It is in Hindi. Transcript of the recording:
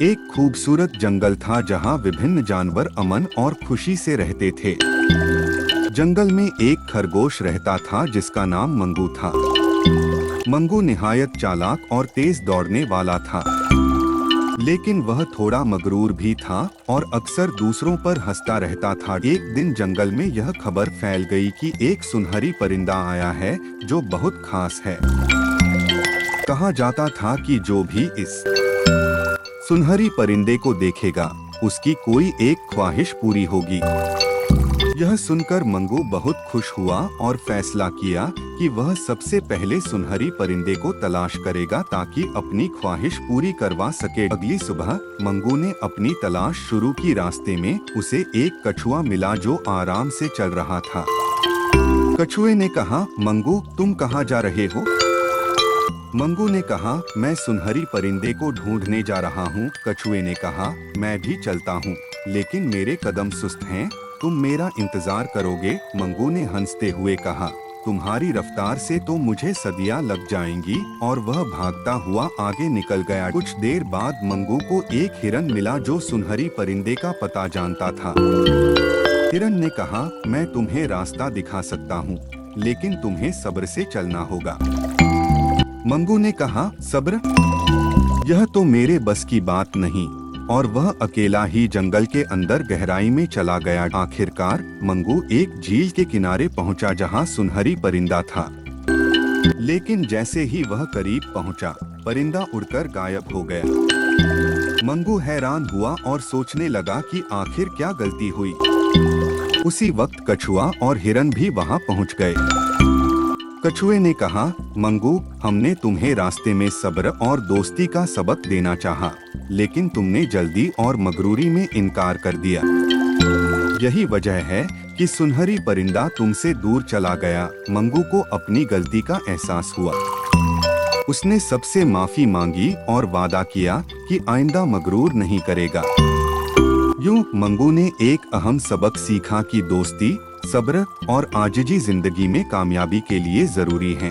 एक खूबसूरत जंगल था जहाँ विभिन्न जानवर अमन और खुशी से रहते थे। जंगल में एक खरगोश रहता था जिसका नाम मंगू था। मंगू निहायत चालाक और तेज दौड़ने वाला था, लेकिन वह थोड़ा मगरूर भी था और अक्सर दूसरों पर हंसता रहता था। एक दिन जंगल में यह खबर फैल गई कि एक सुनहरी परिंदा आया है जो बहुत खास है। कहा जाता था कि जो भी इस सुनहरी परिंदे को देखेगा उसकी कोई एक ख्वाहिश पूरी होगी। यह सुनकर मंगू बहुत खुश हुआ और फैसला किया कि वह सबसे पहले सुनहरी परिंदे को तलाश करेगा ताकि अपनी ख्वाहिश पूरी करवा सके। अगली सुबह मंगू ने अपनी तलाश शुरू की। रास्ते में उसे एक कछुआ मिला जो आराम से चल रहा था। कछुए ने कहा, मंगू तुम कहाँ जा रहे हो? मंगू ने कहा, मैं सुनहरी परिंदे को ढूंढने जा रहा हूँ। कछुए ने कहा, मैं भी चलता हूँ, लेकिन मेरे कदम सुस्त हैं, तुम मेरा इंतजार करोगे? मंगू ने हंसते हुए कहा, तुम्हारी रफ्तार से तो मुझे सदियां लग जाएंगी। और वह भागता हुआ आगे निकल गया। कुछ देर बाद मंगू को एक हिरन मिला जो सुनहरी परिंदे का पता जानता था। हिरन ने कहा, मैं तुम्हें रास्ता दिखा सकता हूँ, लेकिन तुम्हें सब्र से चलना होगा। मंगू ने कहा, सब्र? यह तो मेरे बस की बात नहीं। और वह अकेला ही जंगल के अंदर गहराई में चला गया। आखिरकार मंगू एक झील के किनारे पहुंचा जहां सुनहरी परिंदा था, लेकिन जैसे ही वह करीब पहुंचा, परिंदा उड़कर गायब हो गया। मंगू हैरान हुआ और सोचने लगा कि आखिर क्या गलती हुई। उसी वक्त कछुआ और हिरन भी वहां पहुंच गए। कछुए ने कहा, मंगू हमने तुम्हें रास्ते में सब्र और दोस्ती का सबक देना चाहा, लेकिन तुमने जल्दी और मगरूरी में इनकार कर दिया। यही वजह है कि सुनहरी परिंदा तुमसे दूर चला गया। मंगू को अपनी गलती का एहसास हुआ। उसने सबसे माफी मांगी और वादा किया कि आइंदा मगरूर नहीं करेगा। यूं मंगू ने एक अहम सबक सीखा कि दोस्ती, सब्र और आजिज़ी जिंदगी में कामयाबी के लिए जरूरी हैं।